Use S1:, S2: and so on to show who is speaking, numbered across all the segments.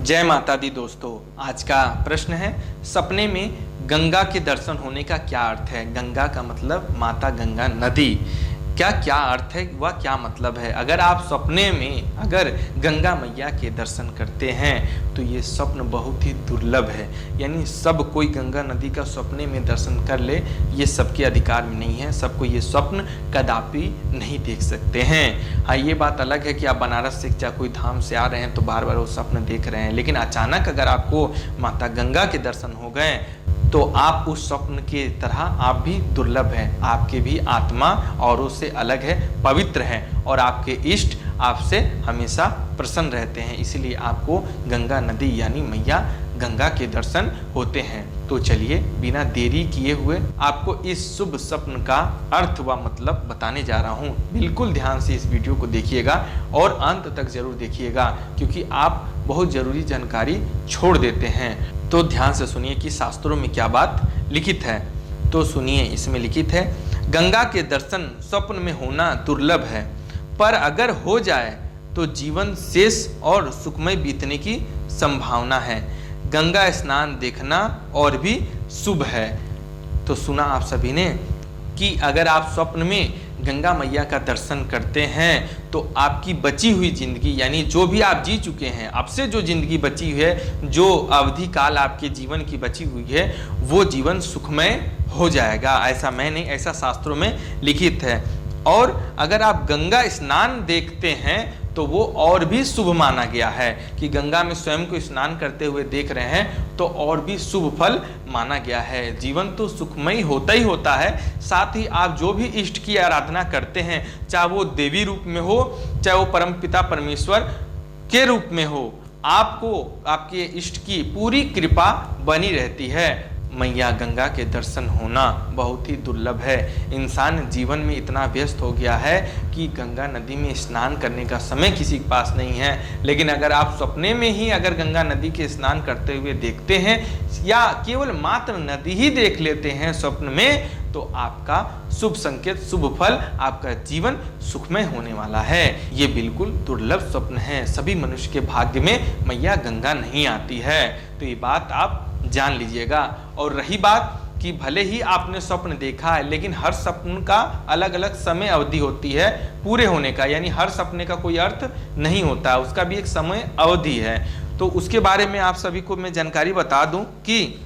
S1: जय माता दी दोस्तों। आज का प्रश्न है, सपने में गंगा के दर्शन होने का क्या अर्थ है। गंगा का मतलब माता गंगा नदी, क्या अर्थ है, वह क्या मतलब है। अगर आप सपने में अगर गंगा मैया के दर्शन करते हैं तो ये स्वप्न बहुत ही दुर्लभ है। यानी सब कोई गंगा नदी का सपने में दर्शन कर ले, ये सबके अधिकार में नहीं है। सबको ये स्वप्न कदापि नहीं देख सकते हैं। हाँ, ये बात अलग है कि आप बनारस से या कोई धाम से आ रहे हैं तो बार बार वो स्वप्न देख रहे हैं, लेकिन अचानक अगर आपको माता गंगा के दर्शन हो गए तो आप उस स्वप्न के तरह आप भी दुर्लभ हैं। आपकी भी आत्मा औरों से अलग है, पवित्र है, और आपके इष्ट आपसे हमेशा प्रसन्न रहते हैं। इसलिए आपको गंगा नदी यानी मैया गंगा के दर्शन होते हैं। तो चलिए बिना देरी किए हुए आपको इस शुभ स्वप्न का अर्थ व मतलब बताने जा रहा हूँ। बिल्कुल ध्यान से इस वीडियो को देखिएगा और अंत तक जरूर देखिएगा, क्योंकि आप बहुत जरूरी जानकारी छोड़ देते हैं। तो ध्यान से सुनिए कि शास्त्रों में क्या बात लिखित है। तो सुनिए, इसमें लिखित है, गंगा के दर्शन स्वप्न में होना दुर्लभ है, पर अगर हो जाए तो जीवन शेष और सुखमय बीतने की संभावना है। गंगा स्नान देखना और भी शुभ है। तो सुना आप सभी ने कि अगर आप स्वप्न में गंगा मैया का दर्शन करते हैं तो आपकी बची हुई जिंदगी, यानी जो भी आप जी चुके हैं, अब से जो जिंदगी बची हुई है, जो अवधि काल आपके जीवन की बची हुई है, वो जीवन सुखमय हो जाएगा। ऐसा मैं नहीं, ऐसा शास्त्रों में लिखित है। और अगर आप गंगा स्नान देखते हैं तो वो और भी शुभ माना गया है कि गंगा में स्वयं को स्नान करते हुए देख रहे हैं तो और भी शुभ फल माना गया है। जीवन तो सुखमय होता ही होता है, साथ ही आप जो भी इष्ट की आराधना करते हैं, चाहे वो देवी रूप में हो, चाहे वो परमपिता परमेश्वर के रूप में हो, आपको आपके इष्ट की पूरी कृपा बनी रहती है। मैया गंगा के दर्शन होना बहुत ही दुर्लभ है। इंसान जीवन में इतना व्यस्त हो गया है कि गंगा नदी में स्नान करने का समय किसी के पास नहीं है। लेकिन अगर आप सपने में ही अगर गंगा नदी के स्नान करते हुए देखते हैं या केवल मात्र नदी ही देख लेते हैं स्वप्न में, तो आपका शुभ संकेत, शुभ फल, आपका जीवन सुखमय होने वाला है। ये बिल्कुल दुर्लभ स्वप्न है। सभी मनुष्य के भाग्य में मैया गंगा नहीं आती है। तो ये बात आप जान लीजिएगा। और रही बात कि भले ही आपने स्वप्न देखा है, लेकिन हर स्वप्न का अलग अलग समय अवधि होती है पूरे होने का। यानी हर सपने का कोई अर्थ नहीं होता है, उसका भी एक समय अवधि है। तो उसके बारे में आप सभी को मैं जानकारी बता दूं कि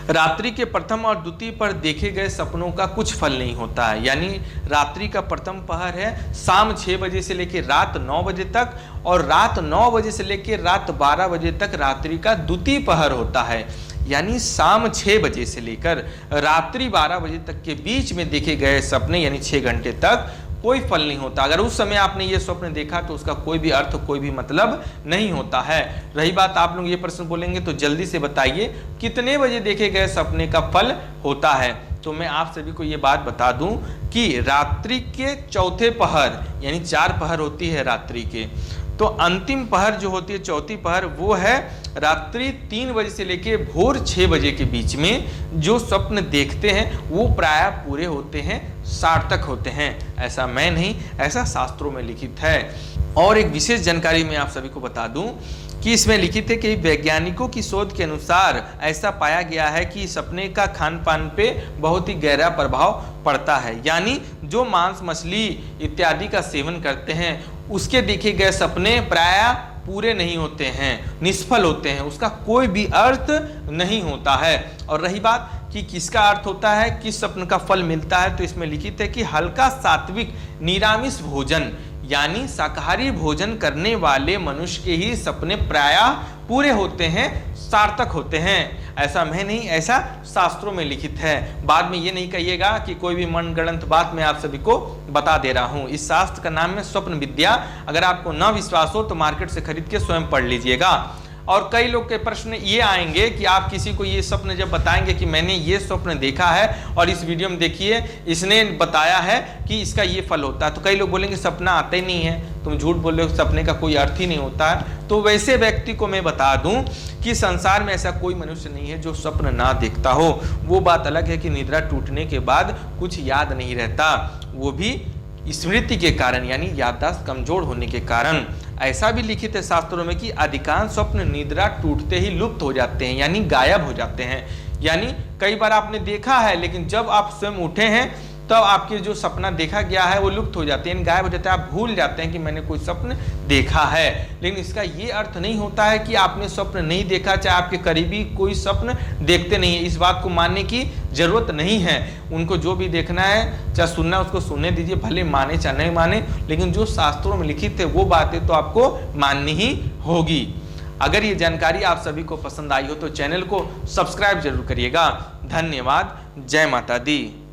S1: रात्रि के प्रथम और द्वितीय पर देखे गए सपनों का कुछ फल नहीं होता है। यानी रात्रि का प्रथम पहर है शाम 6 बजे से लेकर रात 9 बजे तक, और रात 9 बजे से लेकर रात 12 बजे तक रात्रि का द्वितीय पहर होता है। यानी शाम 6 बजे से लेकर रात्रि 12 बजे तक के बीच में देखे गए सपने, यानी 6 घंटे तक कोई फल नहीं होता। अगर उस समय आपने ये स्वप्न देखा तो उसका कोई भी अर्थ, कोई भी मतलब नहीं होता है। रही बात, आप लोग ये प्रश्न बोलेंगे तो जल्दी से बताइए कितने बजे देखे गए सपने का फल होता है। तो मैं आप सभी को ये बात बता दूं कि रात्रि के चौथे पहर, यानी 4 पहर होती है रात्रि के, तो अंतिम पहर जो होती है, चौथी पहर, वो है रात्रि 3 बजे से लेके भोर 6 बजे के बीच में जो स्वप्न देखते हैं वो प्रायः पूरे होते हैं, सार्थक होते हैं। ऐसा मैं नहीं, ऐसा शास्त्रों में लिखित है। और एक विशेष जानकारी मैं आप सभी को बता दूं कि इसमें लिखित है कि वैज्ञानिकों की शोध के अनुसार ऐसा पाया गया है कि सपने का खान पान पे बहुत ही गहरा प्रभाव पड़ता है। यानी जो मांस, मछली इत्यादि का सेवन करते हैं उसके देखे गए सपने प्रायः पूरे नहीं होते हैं, निष्फल होते हैं, उसका कोई भी अर्थ नहीं होता है। और रही बात कि किसका अर्थ होता है, किस स्वप्न का फल मिलता है, तो इसमें लिखित है कि हल्का सात्विक निरामिष भोजन, यानी शाकाहारी भोजन करने वाले मनुष्य के ही सपने प्रायः पूरे होते हैं, सार्थक होते हैं। ऐसा मैं नहीं, ऐसा शास्त्रों में लिखित है। बाद में ये नहीं कहिएगा कि कोई भी मनगढ़ंत बात मैं आप सभी को बता दे रहा हूँ। इस शास्त्र का नाम है स्वप्न विद्या। अगर आपको न विश्वास हो तो मार्केट से खरीद के स्वयं पढ़ लीजिएगा। और कई लोग के प्रश्न ये आएंगे कि आप किसी को ये स्वप्न जब बताएंगे कि मैंने ये स्वप्न देखा है और इस वीडियो में देखिए इसने बताया है कि इसका ये फल होता है, तो कई लोग बोलेंगे सपना आता ही नहीं है, तुम झूठ बोल रहे हो, सपने का कोई अर्थ ही नहीं होता है। तो वैसे व्यक्ति को मैं बता दूं कि संसार में ऐसा कोई मनुष्य नहीं है जो स्वप्न ना देखता हो। वो बात अलग है कि निद्रा टूटने के बाद कुछ याद नहीं रहता, वो भी स्मृति के कारण यानी याददाश्त कमजोर होने के कारण। ऐसा भी लिखित है शास्त्रों में कि अधिकांश स्वप्न निद्रा टूटते ही लुप्त हो जाते हैं यानी गायब हो जाते हैं। यानी कई बार आपने देखा है, लेकिन जब आप स्वयं उठे हैं तब आपके जो सपना देखा गया है वो लुप्त हो जाते हैं, गायब हो जाते हैं। आप भूल जाते हैं कि मैंने कोई स्वप्न देखा है। लेकिन इसका ये अर्थ नहीं होता है कि आपने स्वप्न नहीं देखा, चाहे आपके करीबी कोई स्वप्न देखते नहीं है। इस बात को मानने की जरूरत नहीं है। उनको जो भी देखना है चाहे सुनना है उसको सुनने दीजिए, भले माने चाहे नहीं माने, लेकिन जो शास्त्रों में लिखित है वो बातें तो आपको माननी ही होगी। अगर ये जानकारी आप सभी को पसंद आई हो तो चैनल को सब्सक्राइब जरूर करिएगा। धन्यवाद। जय माता दी।